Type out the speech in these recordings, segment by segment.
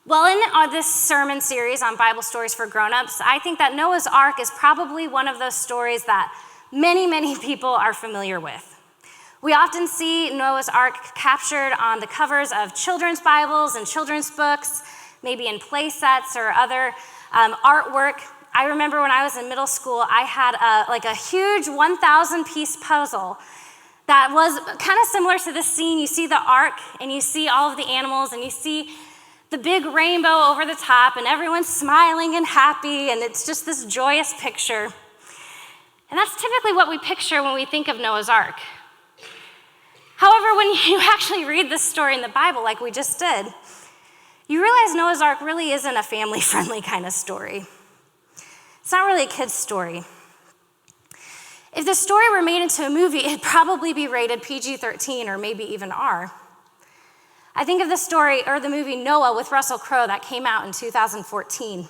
Well, in this sermon series on Bible stories for grown-ups, I think that Noah's Ark is probably one of those stories that many, many people are familiar with. We often see Noah's Ark captured on the covers of children's Bibles and children's books, maybe in play sets or other artwork. I remember when I was in middle school, I had a huge 1,000-piece puzzle that was kind of similar to this scene. You see the ark, and you see all of the animals, and you see the big rainbow over the top, and everyone's smiling and happy, and it's just this joyous picture. And that's typically what we picture when we think of Noah's Ark. However, when you actually read this story in the Bible, like we just did, you realize Noah's Ark really isn't a family-friendly kind of story. It's not really a kid's story. If the story were made into a movie, it'd probably be rated PG-13 or maybe even R. I think of the story or the movie Noah with Russell Crowe that came out in 2014.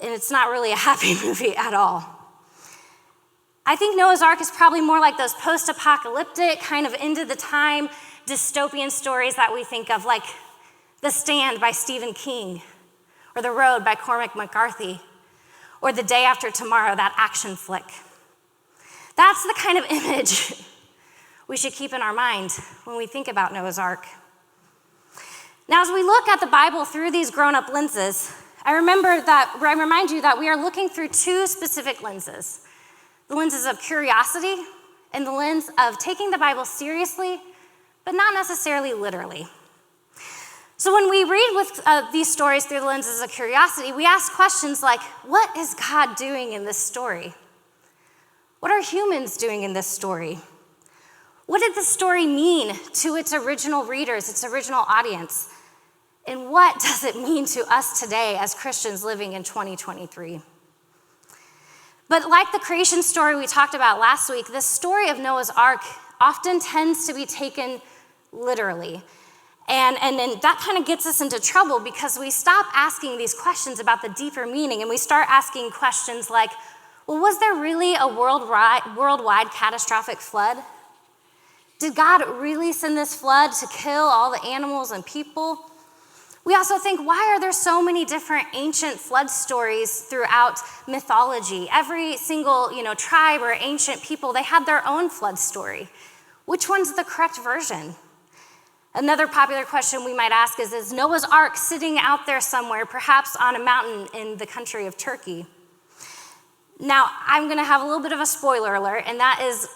And it's not really a happy movie at all. I think Noah's Ark is probably more like those post-apocalyptic, kind of end-of-the-time dystopian stories that we think of, like The Stand by Stephen King, or The Road by Cormac McCarthy, or The Day After Tomorrow, that action flick. That's the kind of image we should keep in our mind when we think about Noah's Ark. Now, as we look at the Bible through these grown-up lenses, I remind you that we are looking through two specific lenses: the lenses of curiosity and the lens of taking the Bible seriously, but not necessarily literally. So when we read with these stories through the lenses of curiosity, we ask questions like, what is God doing in this story? What are humans doing in this story? What did the story mean to its original readers, its original audience? And what does it mean to us today as Christians living in 2023? But like the creation story we talked about last week, the story of Noah's Ark often tends to be taken literally. And then that kind of gets us into trouble because we stop asking these questions about the deeper meaning, and we start asking questions like, well, was there really a worldwide catastrophic flood? Did God really send this flood to kill all the animals and people? We also think, why are there so many different ancient flood stories throughout mythology? Every single, tribe or ancient people, they had their own flood story. Which one's the correct version? Another popular question we might ask is Noah's Ark sitting out there somewhere, perhaps on a mountain in the country of Turkey? Now, I'm going to have a little bit of a spoiler alert, and that is,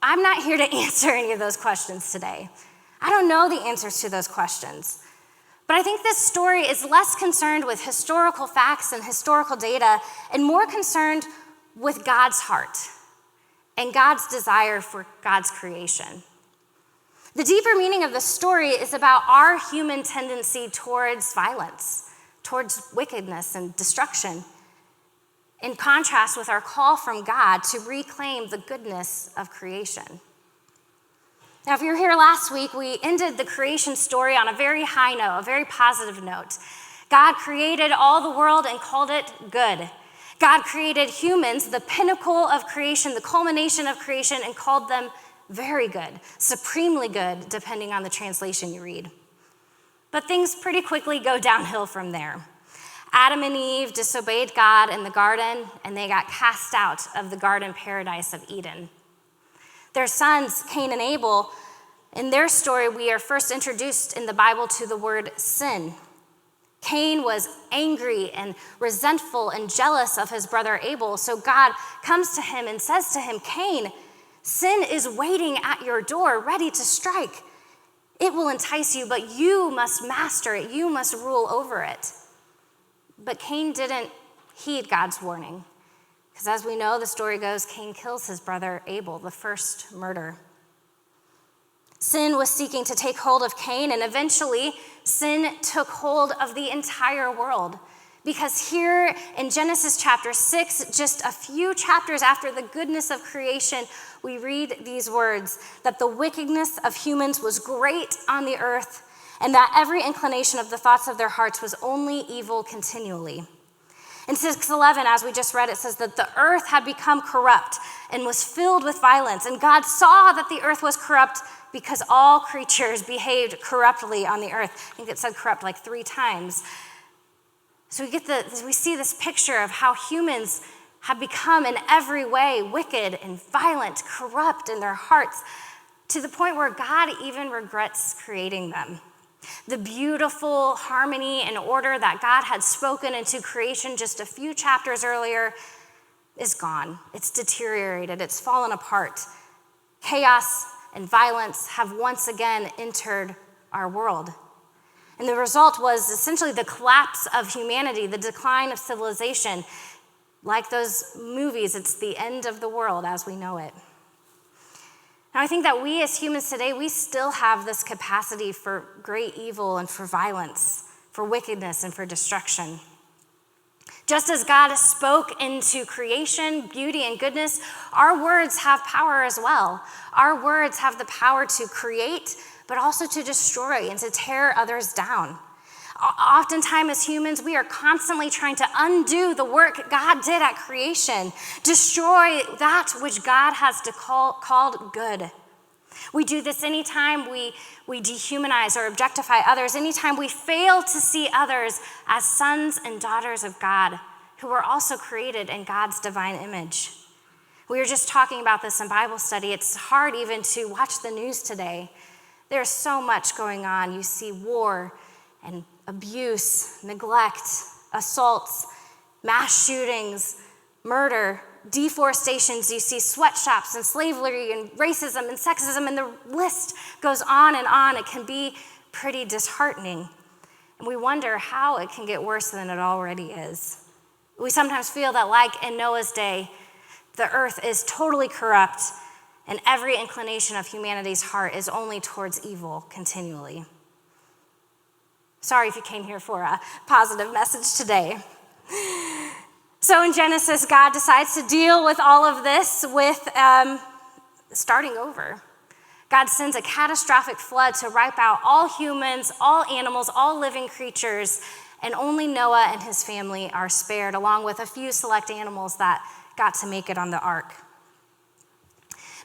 I'm not here to answer any of those questions today. I don't know the answers to those questions. But I think this story is less concerned with historical facts and historical data and more concerned with God's heart and God's desire for God's creation. The deeper meaning of the story is about our human tendency towards violence, towards wickedness and destruction, in contrast with our call from God to reclaim the goodness of creation. Now, if you were here last week, we ended the creation story on a very high note, a very positive note. God created all the world and called it good. God created humans, the pinnacle of creation, the culmination of creation, and called them very good, supremely good, depending on the translation you read. But things pretty quickly go downhill from there. Adam and Eve disobeyed God in the garden, and they got cast out of the garden paradise of Eden. Their sons, Cain and Abel, in their story, we are first introduced in the Bible to the word sin. Cain was angry and resentful and jealous of his brother Abel, so God comes to him and says to him, Cain, sin is waiting at your door, ready to strike. It will entice you, but you must master it. You must rule over it. But Cain didn't heed God's warning, because as we know, the story goes, Cain kills his brother Abel, the first murder. Sin was seeking to take hold of Cain, and eventually sin took hold of the entire world. Because here in Genesis chapter 6, just a few chapters after the goodness of creation, we read these words, that the wickedness of humans was great on the earth, and that every inclination of the thoughts of their hearts was only evil continually. In 6:11, as we just read, it says that the earth had become corrupt and was filled with violence. And God saw that the earth was corrupt because all creatures behaved corruptly on the earth. I think it said corrupt like 3 times. So we see this picture of how humans have become in every way wicked and violent, corrupt in their hearts, to the point where God even regrets creating them. The beautiful harmony and order that God had spoken into creation just a few chapters earlier is gone. It's deteriorated. It's fallen apart. Chaos and violence have once again entered our world. And the result was essentially the collapse of humanity, the decline of civilization. Like those movies, it's the end of the world as we know it. Now, I think that we as humans today, we still have this capacity for great evil and for violence, for wickedness and for destruction. Just as God spoke into creation, beauty, and goodness, our words have power as well. Our words have the power to create, but also to destroy and to tear others down. Oftentimes as humans, we are constantly trying to undo the work God did at creation, destroy that which God has called good. We do this anytime we dehumanize or objectify others, anytime we fail to see others as sons and daughters of God, who are also created in God's divine image. We were just talking about this in Bible study. It's hard even to watch the news today. There's so much going on. You see war and abuse, neglect, assaults, mass shootings, murder, deforestations. You see sweatshops and slavery and racism and sexism, and the list goes on and on. It can be pretty disheartening. And we wonder how it can get worse than it already is. We sometimes feel that, like in Noah's day, the earth is totally corrupt and every inclination of humanity's heart is only towards evil continually. Sorry if you came here for a positive message today. So in Genesis, God decides to deal with all of this with starting over. God sends a catastrophic flood to wipe out all humans, all animals, all living creatures, and only Noah and his family are spared, along with a few select animals that got to make it on the ark.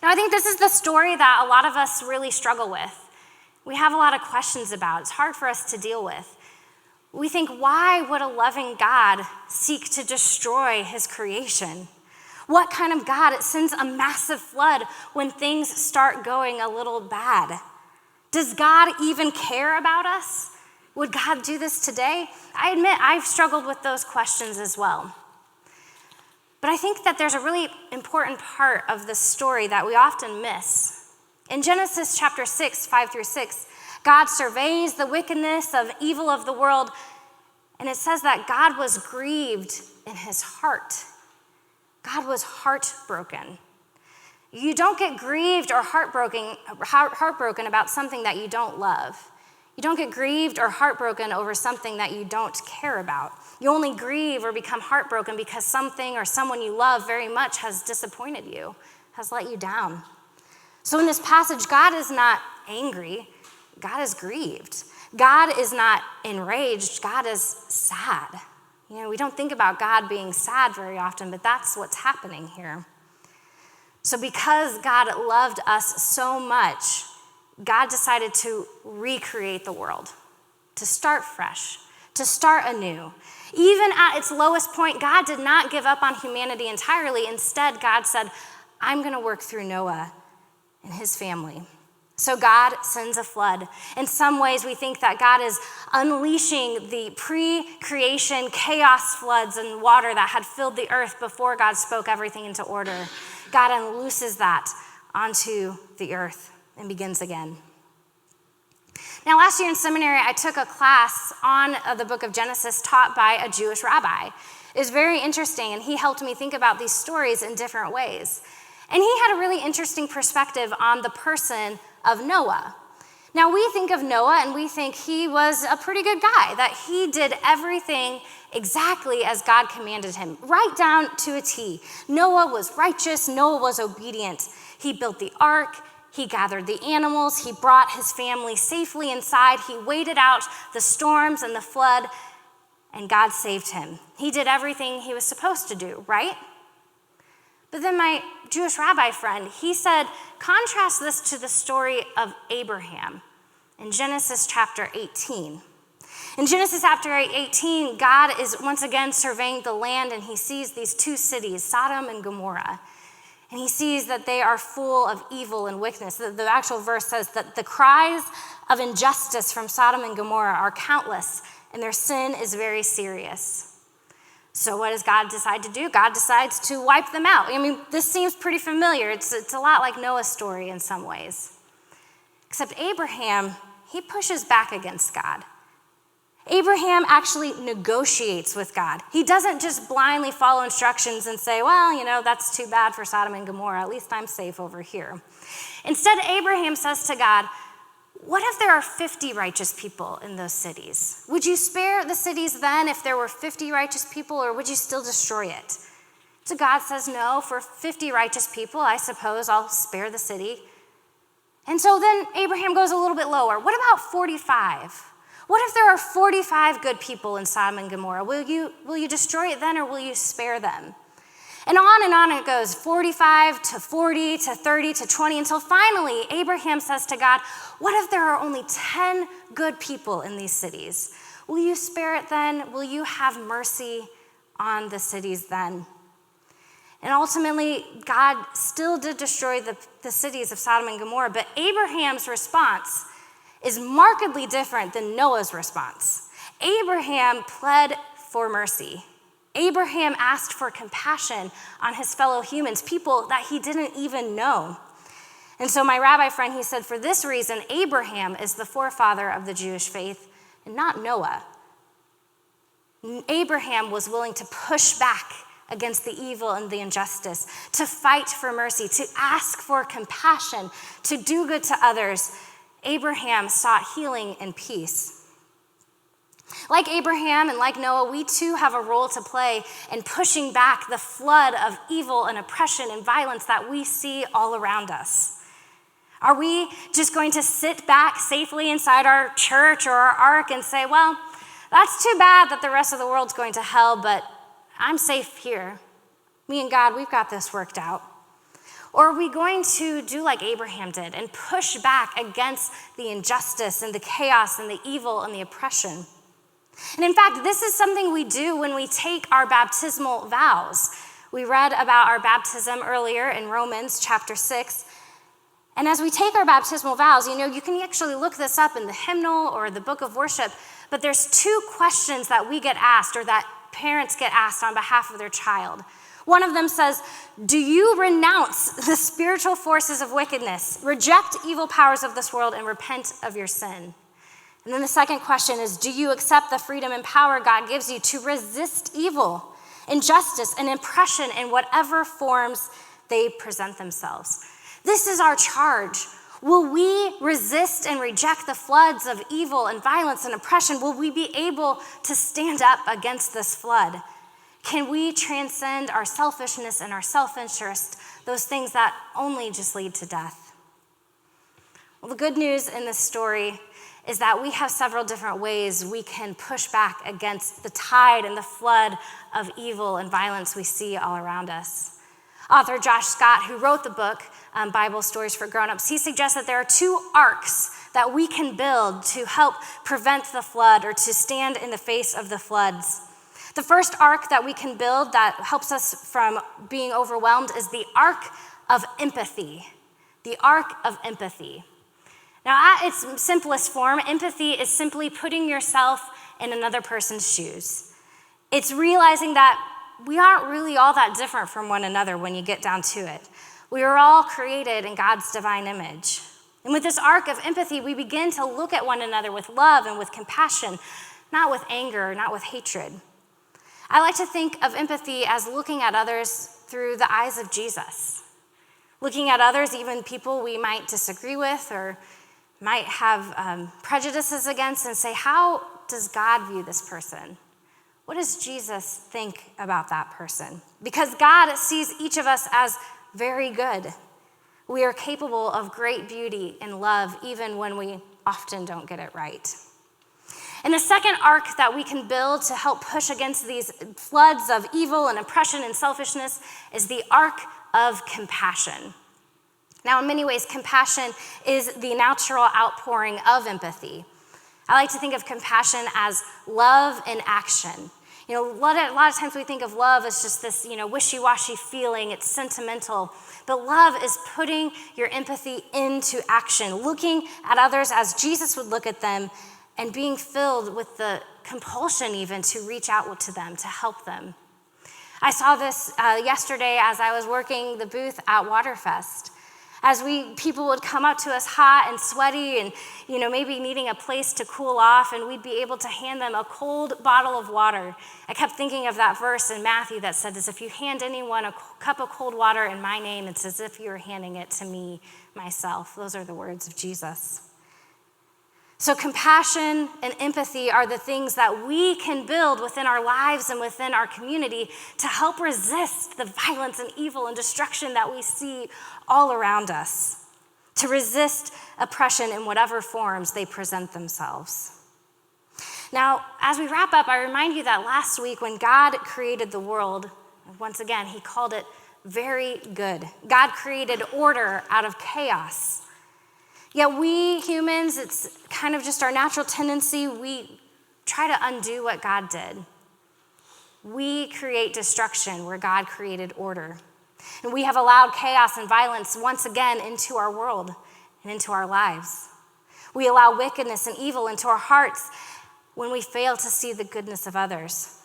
Now, I think this is the story that a lot of us really struggle with. We have a lot of questions about. It's hard for us to deal with. We think, why would a loving God seek to destroy his creation? What kind of God sends a massive flood when things start going a little bad? Does God even care about us? Would God do this today? I admit I've struggled with those questions as well. But I think that there's a really important part of this story that we often miss. In Genesis chapter 6, 5-6, God surveys the wickedness of evil of the world, and it says that God was grieved in his heart. God was heartbroken. You don't get grieved or heartbroken about something that you don't love. You don't get grieved or heartbroken over something that you don't care about. You only grieve or become heartbroken because something or someone you love very much has disappointed you, has let you down. So in this passage, God is not angry. God is grieved. God is not enraged. God is sad. We don't think about God being sad very often, but that's what's happening here. So because God loved us so much, God decided to recreate the world, to start fresh, to start anew. Even at its lowest point, God did not give up on humanity entirely. Instead, God said, I'm going to work through Noah and his family. So God sends a flood. In some ways, we think that God is unleashing the pre-creation chaos floods and water that had filled the earth before God spoke everything into order. God unlooses that onto the earth and begins again. Now, last year in seminary, I took a class on the book of Genesis taught by a Jewish rabbi. It was very interesting, and he helped me think about these stories in different ways. And he had a really interesting perspective on the person of Noah. Now, we think of Noah and we think he was a pretty good guy, that he did everything exactly as God commanded him, right down to a T. Noah was righteous. Noah was obedient. He built the ark. He gathered the animals. He brought his family safely inside. He waited out the storms and the flood. and God saved him. He did everything he was supposed to do, right? But then my Jewish rabbi friend, he said, contrast this to the story of Abraham in Genesis chapter 18. In Genesis chapter 18, God is once again surveying the land, and he sees these two cities, Sodom and Gomorrah. And he sees that they are full of evil and wickedness. The actual verse says that the cries of injustice from Sodom and Gomorrah are countless, and their sin is very serious. So what does God decide to do? God decides to wipe them out. I mean, this seems pretty familiar. It's a lot like Noah's story in some ways. Except Abraham, he pushes back against God. Abraham actually negotiates with God. He doesn't just blindly follow instructions and say, well, that's too bad for Sodom and Gomorrah. At least I'm safe over here. Instead, Abraham says to God, what if there are 50 righteous people in those cities? Would you spare the cities then if there were 50 righteous people, or would you still destroy it? So God says, no, for 50 righteous people, I suppose I'll spare the city. And so then Abraham goes a little bit lower. What about 45? What if there are 45 good people in Sodom and Gomorrah? Will you destroy it then, or will you spare them? And on it goes, 45 to 40 to 30 to 20, until finally Abraham says to God, what if there are only 10 good people in these cities? Will you spare it then? Will you have mercy on the cities then? And ultimately, God still did destroy the cities of Sodom and Gomorrah, but Abraham's response is markedly different than Noah's response. Abraham pled for mercy. Abraham asked for compassion on his fellow humans, people that he didn't even know. And so my rabbi friend, he said, for this reason, Abraham is the forefather of the Jewish faith and not Noah. Abraham was willing to push back against the evil and the injustice, to fight for mercy, to ask for compassion, to do good to others. Abraham sought healing and peace. Like Abraham and like Noah, we too have a role to play in pushing back the flood of evil and oppression and violence that we see all around us. Are we just going to sit back safely inside our church or our ark and say, well, that's too bad that the rest of the world's going to hell, but I'm safe here. Me and God, we've got this worked out. Or are we going to do like Abraham did and push back against the injustice and the chaos and the evil and the oppression? And in fact, this is something we do when we take our baptismal vows. We read about our baptism earlier in Romans chapter 6. And as we take our baptismal vows, you can actually look this up in the hymnal or the book of worship, but there's two questions that we get asked, or that parents get asked on behalf of their child. One of them says, do you renounce the spiritual forces of wickedness, reject evil powers of this world, and repent of your sin? And then the second question is, do you accept the freedom and power God gives you to resist evil, injustice, and oppression in whatever forms they present themselves? This is our charge. Will we resist and reject the floods of evil and violence and oppression? Will we be able to stand up against this flood? Can we transcend our selfishness and our self-interest, those things that only just lead to death? Well, the good news in this story is that we have several different ways we can push back against the tide and the flood of evil and violence we see all around us. Author Josh Scott, who wrote the book, Bible Stories for Grown-Ups, he suggests that there are two arcs that we can build to help prevent the flood or to stand in the face of the floods. The first arc that we can build that helps us from being overwhelmed is the arc of empathy. The arc of empathy. Now, at its simplest form, empathy is simply putting yourself in another person's shoes. It's realizing that we aren't really all that different from one another when you get down to it. We are all created in God's divine image. And with this arc of empathy, we begin to look at one another with love and with compassion, not with anger, not with hatred. I like to think of empathy as looking at others through the eyes of Jesus. Looking at others, even people we might disagree with or might have prejudices against, and say, how does God view this person? What does Jesus think about that person? Because God sees each of us as very good. We are capable of great beauty and love, even when we often don't get it right. And the second ark that we can build to help push against these floods of evil and oppression and selfishness is the ark of compassion. Now, in many ways, compassion is the natural outpouring of empathy. I like to think of compassion as love in action. A lot of times we think of love as just this, wishy-washy feeling. It's sentimental. But love is putting your empathy into action, looking at others as Jesus would look at them, and being filled with the compulsion even to reach out to them, to help them. I saw this yesterday as I was working the booth at Waterfest. As people would come up to us hot and sweaty and, maybe needing a place to cool off, and we'd be able to hand them a cold bottle of water. I kept thinking of that verse in Matthew that said this: if you hand anyone a cup of cold water in my name, it's as if you were handing it to me, myself. Those are the words of Jesus. So compassion and empathy are the things that we can build within our lives and within our community to help resist the violence and evil and destruction that we see all around us, to resist oppression in whatever forms they present themselves. Now, as we wrap up, I remind you that last week when God created the world, once again, he called it very good. God created order out of chaos. Yet we humans, it's kind of just our natural tendency, we try to undo what God did. We create destruction where God created order. And we have allowed chaos and violence once again into our world and into our lives. We allow wickedness and evil into our hearts when we fail to see the goodness of others.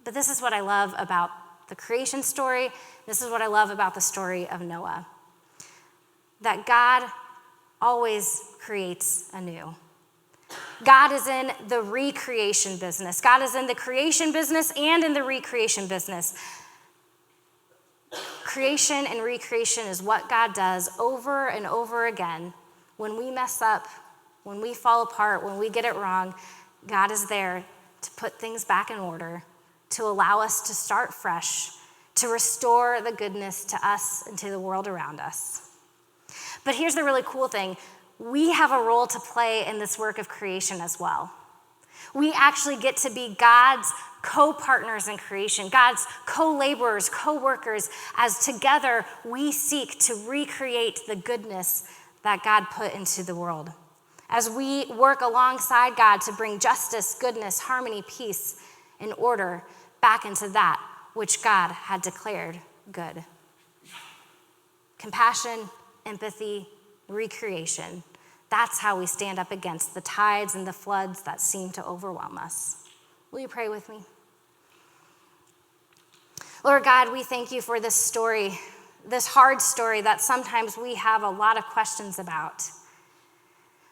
But this is what I love about the creation story. This is what I love about the story of Noah. That God always creates anew. God is in the recreation business. God is in the creation business and in the recreation business. Creation and recreation is what God does over and over again. When we mess up, when we fall apart, when we get it wrong, God is there to put things back in order, to allow us to start fresh, to restore the goodness to us and to the world around us. But here's the really cool thing. We have a role to play in this work of creation as well. We actually get to be God's co-partners in creation, God's co-laborers, co-workers, as together we seek to recreate the goodness that God put into the world. As we work alongside God to bring justice, goodness, harmony, peace, and order back into that which God had declared good. Compassion, empathy, recreation. That's how we stand up against the tides and the floods that seem to overwhelm us. Will you pray with me? Lord God, we thank you for this story, this hard story that sometimes we have a lot of questions about.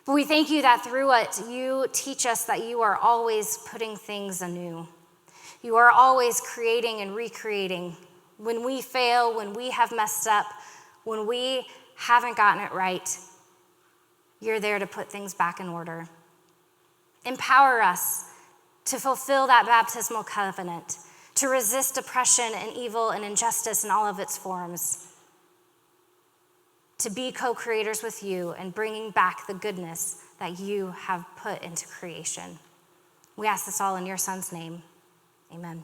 But we thank you that through it, you teach us that you are always putting things anew. You are always creating and recreating. When we fail, when we have messed up, when we haven't gotten it right, you're there to put things back in order. Empower us to fulfill that baptismal covenant, to resist oppression and evil and injustice in all of its forms, to be co-creators with you and bringing back the goodness that you have put into creation. We ask this all in your Son's name. Amen.